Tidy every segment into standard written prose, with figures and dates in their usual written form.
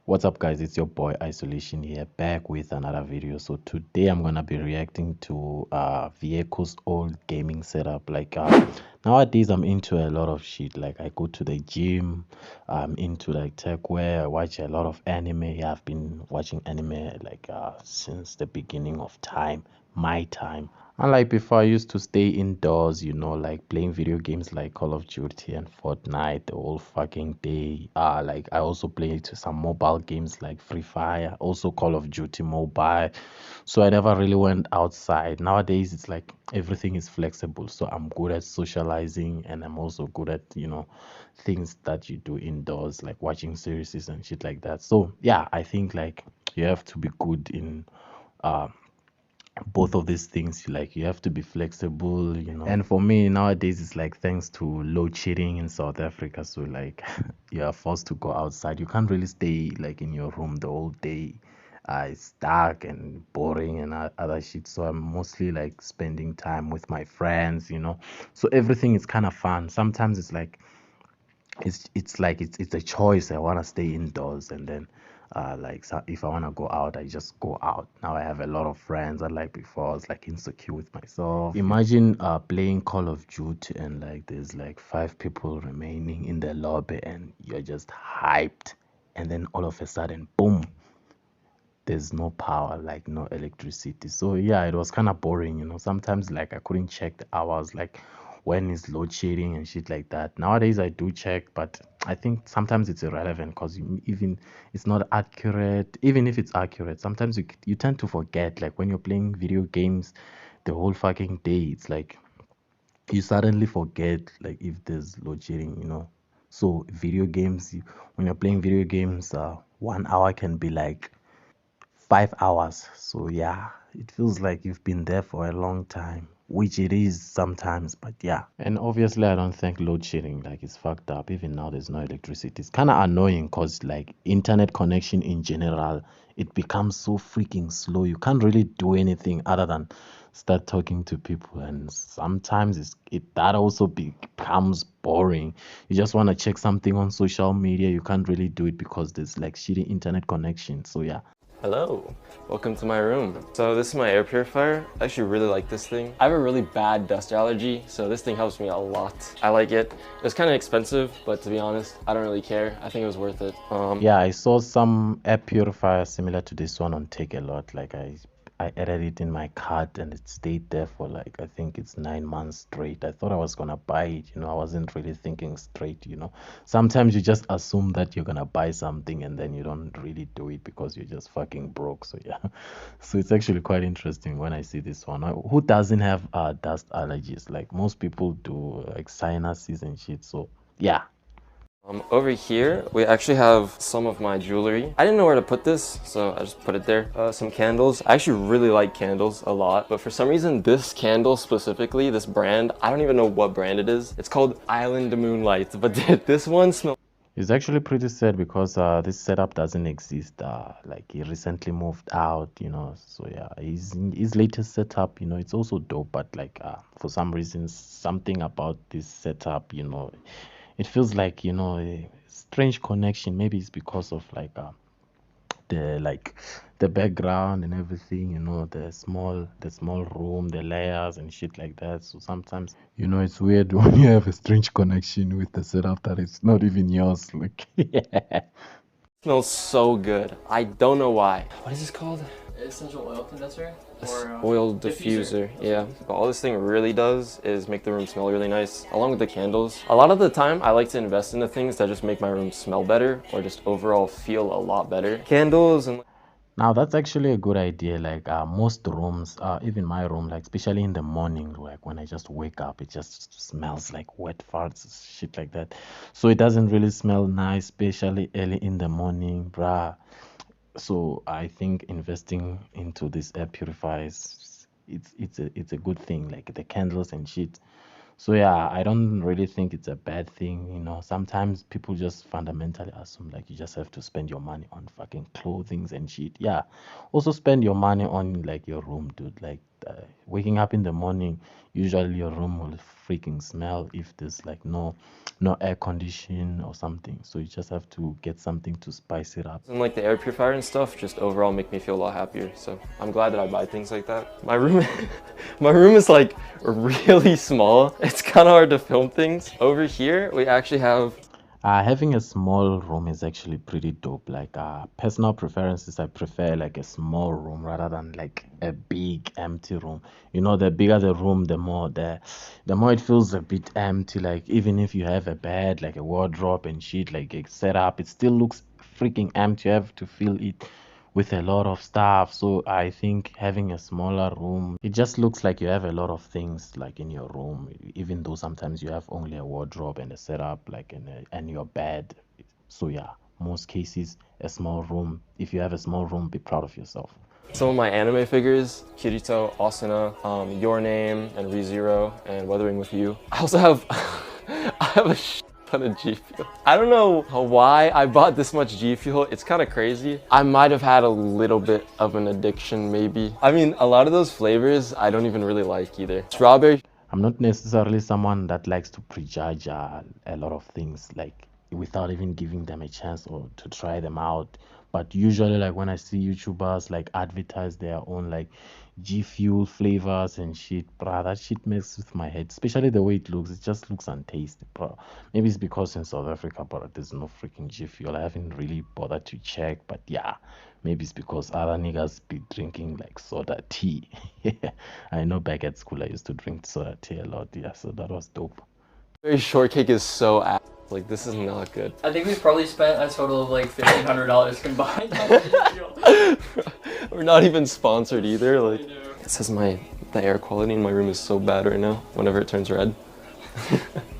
What's up, guys? It's your boy Isolation here, back with another video. So today I'm gonna be reacting to veeko's old gaming setup. Nowadays I'm into a lot of shit. Like I go to the gym, I'm into like techwear. I watch a lot of anime. Yeah, I've been watching anime since the beginning of time, my time. Unlike before, I used to stay indoors, like playing video games like Call of Duty and Fortnite the whole fucking day. I also played some mobile games like Free Fire, also Call of Duty Mobile. So I never really went outside. Nowadays, it's like everything is flexible. So I'm good at socializing and I'm also good at, things that you do indoors, like watching series and shit like that. So yeah, I think like you have to be good in uh both of these things. Like you have to be flexible, and for me nowadays it's like thanks to load shedding in South Africa, so like you are forced to go outside. You can't really stay like in your room the whole day. It's dark and boring and other shit, so I'm mostly like spending time with my friends, so everything is kind of fun. Sometimes it's like it's a choice. I want to stay indoors, and then so if I want to go out, I just go out. Now I have a lot of friends. Unlike before, I was like insecure with myself. Imagine playing Call of Duty and like there's like 5 people remaining in the lobby and you're just hyped, and then all of a sudden boom, there's no power, like no electricity. So yeah, it was kind of boring. Sometimes like I couldn't check the hours, like when is load shedding and shit like that. Nowadays I do check, but I think sometimes it's irrelevant because even it's not accurate. Even if it's accurate, sometimes you tend to forget. Like when you're playing video games the whole fucking day, it's like you suddenly forget like if there's load shedding. So video games, when you're playing video games, 1 hour can be like 5 hours. So yeah, it feels like you've been there for a long time, which it is sometimes, but yeah. And obviously, I don't think load shedding like it's fucked up. Even now, there's no electricity. It's kind of annoying because like internet connection in general, it becomes so freaking slow. You can't really do anything other than start talking to people, and sometimes that also becomes boring. You just want to check something on social media, you can't really do it because there's like shitty internet connection. So yeah. Hello, welcome to my room. So this is my air purifier. I actually really like this thing. I have a really bad dust allergy, so this thing helps me a lot. I like it. It's kind of expensive, but to be honest, I don't really care. I think it was worth it. Yeah, I saw some air purifier similar to this one on Take a Lot. Like I added it in my cart and it stayed there for like I think it's 9 months straight. I thought I was gonna buy it, I wasn't really thinking straight. Sometimes you just assume that you're gonna buy something and then you don't really do it because you're just fucking broke. So yeah. So it's actually quite interesting when I see this one. Who doesn't have dust allergies? Like most people do, like sinuses and shit. So yeah. Over here, we actually have some of my jewelry. I didn't know where to put this, so I just put it there. Some candles. I actually really like candles a lot, but for some reason, this candle specifically, this brand, I don't even know what brand it is. It's called Island Moonlight, but this one smells. It's actually pretty sad because this setup doesn't exist. Like he recently moved out, So yeah, his latest setup, it's also dope, but like for some reason, something about this setup, it feels like a strange connection. Maybe it's because of like the background and everything, the small room, the layers and shit like that. So sometimes it's weird when you have a strange connection with the setup that it's not even yours. Like yeah. Smells so good. I don't know why. What is this called? Essential oil condenser or Oil diffuser. Yeah. But all this thing really does is make the room smell really nice, along with the candles. A lot of the time, I like to invest into things that just make my room smell better or just overall feel a lot better. Candles and Now that's actually a good idea. Like most rooms, even my room, like especially in the morning, like when I just wake up, it just smells like wet farts, shit like that. So it doesn't really smell nice, especially early in the morning, bruh. So I think investing into this air purifiers, it's a good thing, like the candles and shit. So yeah, I don't really think it's a bad thing. Sometimes people just fundamentally assume like you just have to spend your money on fucking clothings and shit. Yeah, also spend your money on like your room, dude. Like waking up in the morning, usually your room will freaking smell if there's like no air condition or something. So you just have to get something to spice it up. And like the air purifier and stuff just overall make me feel a lot happier. So I'm glad that I buy things like that. My room, my room is like really small. It's kind of hard to film things. Over here, we actually have Having a small room is actually pretty dope. Like personal preferences, I prefer like a small room rather than like a big empty room. You know, the bigger the room, the more it feels a bit empty. Like even if you have a bed, like a wardrobe and shit, like a setup, it still looks freaking empty. You have to fill it with a lot of stuff. So I think having a smaller room, it just looks like you have a lot of things like in your room, even though sometimes you have only a wardrobe and a setup like and your bed. So yeah, most cases a small room. If you have a small room, be proud of yourself. some of my anime figures, Kirito, Asuna, Your Name, and ReZero, and Weathering with You. I also have, I have a ton of G Fuel. I don't know why I bought this much G Fuel. It's kind of crazy. I might have had a little bit of an addiction, maybe. I mean, a lot of those flavors I don't even really like either. Strawberry. I'm not necessarily someone that likes to prejudge a lot of things like without even giving them a chance or to try them out. But usually, like when I see YouTubers like advertise their own like G Fuel flavors and shit, bruh, that shit messes with my head. Especially the way it looks, it just looks untasty, bro. Maybe it's because in South Africa, but there's no freaking G Fuel. I haven't really bothered to check, but yeah, maybe it's because other niggas be drinking like soda tea. I know back at school I used to drink soda tea a lot, yeah, so that was dope. Shortcake is so ass. Like, this is not good. I think we've probably spent a total of like $1,500 combined on the We're not even sponsored either. Like, I know. it says the air quality in my room is so bad right now whenever it turns red.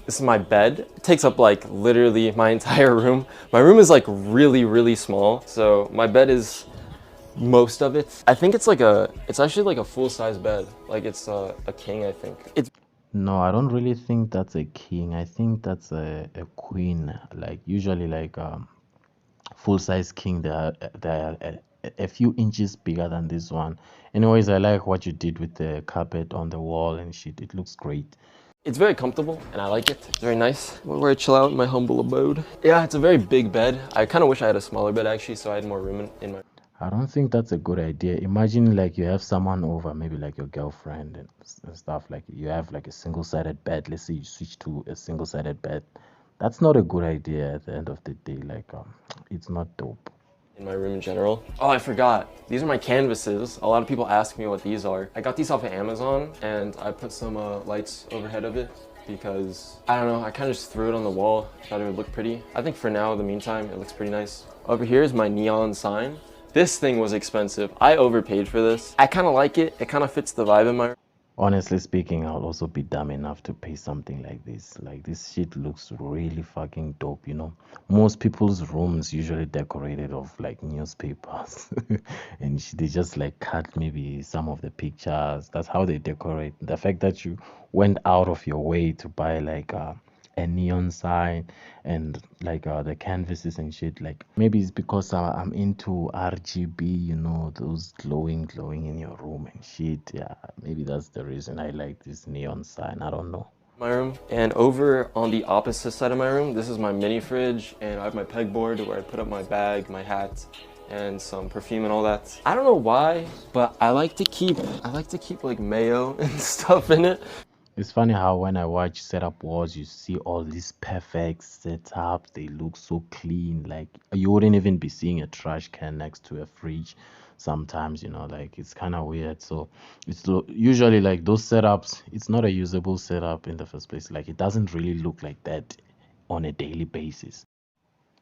This is my bed. It takes up like literally my entire room. My room is like really small. So my bed is most of it. I think it's actually like a full-size bed. Like it's a king, I think. No, I don't really think that's a king. I think that's a queen. Like usually like full size king, they're a few inches bigger than this one. Anyways, I like what you did with the carpet on the wall and shit. It looks great. It's very comfortable and I like it. It's very nice. Where I chill out in my humble abode. Yeah, it's a very big bed. I kind of wish I had a smaller bed actually, so I had more room in my. I don't think that's a good idea. Imagine like you have someone over, maybe like your girlfriend and stuff. Like you have like a single-sided bed. Let's say you switch to a single-sided bed. That's not a good idea at the end of the day. Like it's not dope. In my room in general. Oh, I forgot. These are my canvases. A lot of people ask me what these are. I got these off of Amazon and I put some lights overhead of it because, I don't know, I kind of just threw it on the wall. Thought it would look pretty. I think for now, in the meantime, it looks pretty nice. Over here is my neon sign. This thing was expensive. I overpaid for this. I kind of like it. It kind of fits the vibe in my room. Honestly speaking, I'll also be dumb enough to pay something like this. Like this shit looks really fucking dope, you know. Most people's rooms usually decorated of like newspapers and they just like cut maybe some of the pictures. That's how they decorate. The fact that you went out of your way to buy like a neon sign and like the canvases and shit, like maybe it's because I'm into RGB, you know, those glowing in your room and shit. Yeah, maybe that's the reason I like this neon sign. I don't know. My room. And over on the opposite side of my room, this is my mini fridge and I have my pegboard where I put up my bag, my hat, and some perfume and all that. I don't know why, but I like to keep like mayo and stuff in it. It's funny how when I watch setup wars, you see all these perfect setups. They look so clean. Like you wouldn't even be seeing a trash can next to a fridge sometimes, you know, like it's kind of weird. So it's usually like those setups, it's not a usable setup in the first place. Like it doesn't really look like that on a daily basis.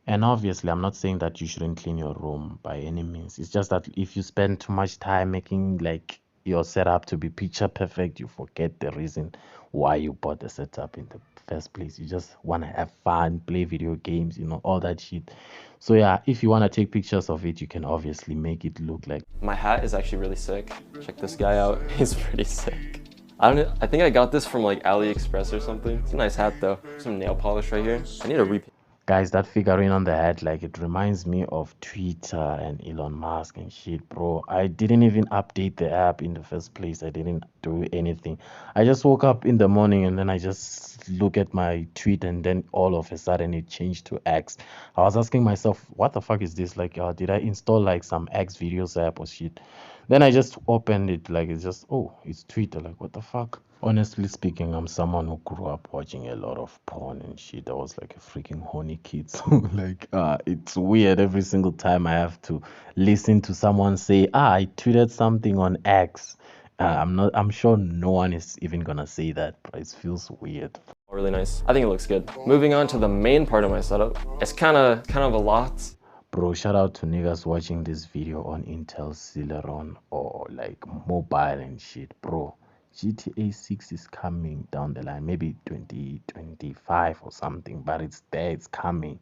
And obviously, I'm not saying that you shouldn't clean your room by any means. It's just that if you spend too much time making like your setup to be picture perfect, you forget the reason why you bought the setup in the first place. You just want to have fun, play video games, you know, all that shit. So yeah, if you want to take pictures of it, you can obviously make it look like. My hat is actually really sick. Check this guy out. He's pretty sick. I think I got this from like AliExpress or something. It's a nice hat though. Some nail polish right here. I need a repaint. Guys, that figurine on the head, like it reminds me of Twitter and Elon Musk and shit, bro. I didn't even update the app in the first place. I didn't do anything. I just woke up in the morning and then I just look at my tweet and then all of a sudden it changed to X. I was asking myself, what the fuck is this? Like, did I install like some X videos app or shit? Then I just opened it, like it's just, oh, it's Twitter. Like, what the fuck? Honestly speaking, I'm someone who grew up watching a lot of porn and shit. I was like a freaking horny kid. So like it's weird every single time I have to listen to someone say, I tweeted something on X. I'm sure no one is even gonna say that, but it feels weird. Really nice. I think it looks good. Moving on to the main part of my setup. It's kind of a lot. Bro, shout out to niggas watching this video on Intel Celeron or like mobile and shit, bro. GTA 6 is coming down the line, maybe 2025 or something, but it's there, it's coming.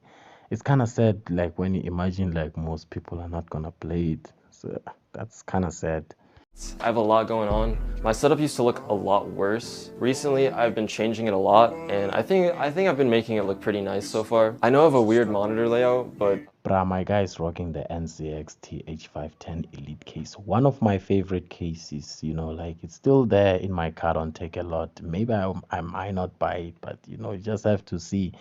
It's kind of sad, like when you imagine like most people are not gonna play it. So that's kind of sad. I have a lot going on. My setup used to look a lot worse. Recently, I've been changing it a lot, and I think I've been making it look pretty nice so far. I know I have a weird monitor layout, but Bruh, my guy is rocking the NCX TH510 Elite case. One of my favorite cases, you know, like it's still there in my card on Take a Lot. Maybe I might not buy it, but you know, you just have to see.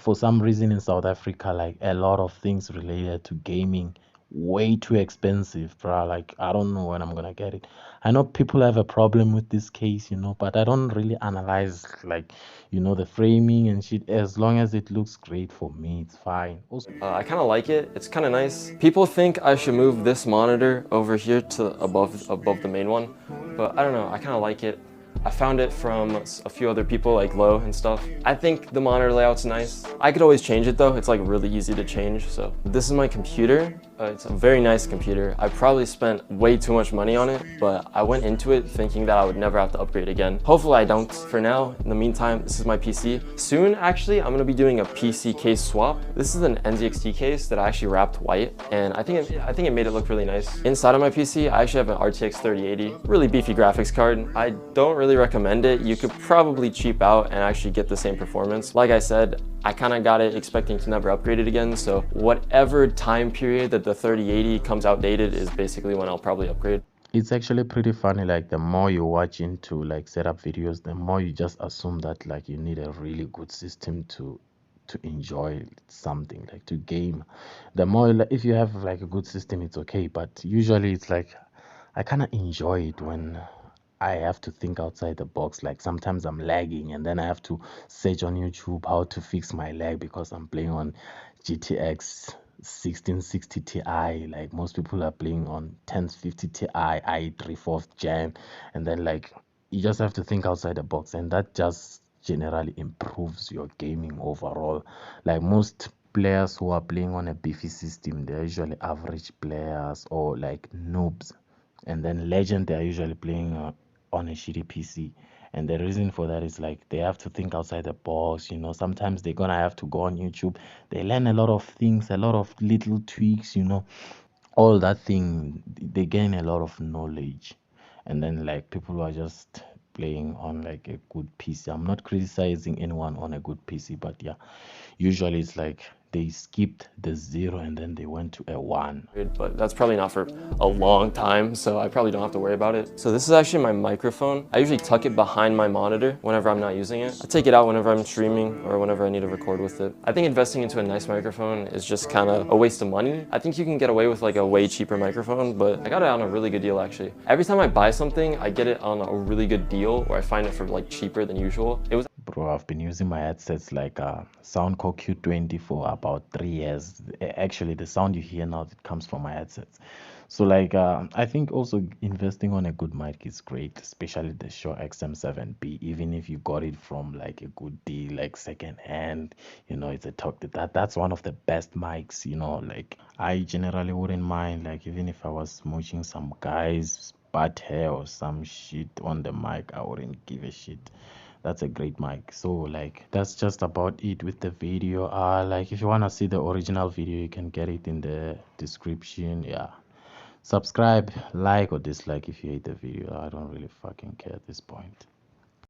For some reason in South Africa, like a lot of things related to gaming, way too expensive, bruh. Like I don't know when I'm gonna get it. I know people have a problem with this case, you know, but I don't really analyze like, you know, the framing and shit. As long as it looks great for me, it's fine. Also, I kind of like it. It's kind of nice. People think I should move this monitor over here to above the main one, but I don't know. I kind of like it. I found it from a few other people like Low and stuff. I think the monitor layout's nice. I could always change it though. It's like really easy to change. So this is my computer. It's a very nice computer. I probably spent way too much money on it, but I went into it thinking that I would never have to upgrade again. Hopefully I don't. For now, in the meantime, this is my PC. Soon, actually, I'm gonna be doing a PC case swap. This is an NZXT case that I actually wrapped white, and I think it made it look really nice. Inside of my PC, I actually have an RTX 3080, really beefy graphics card. I don't really recommend it. You could probably cheap out and actually get the same performance. Like I said, I kind of got it expecting to never upgrade it again, so whatever time period that the 3080 comes outdated is basically when I'll probably upgrade. it's actually pretty funny, like the more you watch into like setup videos, the more you just assume that like you need a really good system to enjoy something, like to game. The more like, if you have like a good system, it's okay, but usually it's like I kind of enjoy it when I have to think outside the box. Like sometimes I'm lagging and then I have to search on YouTube how to fix my lag because I'm playing on GTX 1660 Ti. Like most people are playing on 1050 Ti i3 4th gen, and then like you just have to think outside the box, and that just generally improves your gaming overall. Like most players who are playing on a beefy system, they're usually average players or like noobs, and then legend, they're usually playing on a shitty PC. And the reason for that is like they have to think outside the box, you know. Sometimes they're gonna have to go on YouTube, they learn a lot of things, a lot of little tweaks, you know, all that thing, they gain a lot of knowledge. And then like people who are just playing on like a good PC, I'm not criticizing anyone on a good PC, but yeah, usually it's like they skipped the 0 and then they went to a 1. But that's probably not for a long time, so I probably don't have to worry about it. So this is actually my microphone. I usually tuck it behind my monitor whenever I'm not using it. I take it out whenever I'm streaming or whenever I need to record with it. I think investing into a nice microphone is just kind of a waste of money. I think you can get away with like a way cheaper microphone, but I got it on a really good deal actually. Every time I buy something, I get it on a really good deal or I find it for like cheaper than usual. It was Bro, I've been using my headsets like Soundcore Q20 for about 3 years. Actually, the sound you hear now, it comes from my headsets. So like I think also investing on a good mic is great, especially the Shure XM7B. Even if you got it from like a good deal, like second hand, you know, it's a talk that's one of the best mics, you know. Like I generally wouldn't mind, like even if I was smooching some guy's butt hair or some shit on the mic, I wouldn't give a shit. That's a great mic. So like that's just about it with the video. Like if you want to see the original video, you can get it in the description. Yeah, subscribe, like or dislike if you hate the video. I don't really fucking care at this point.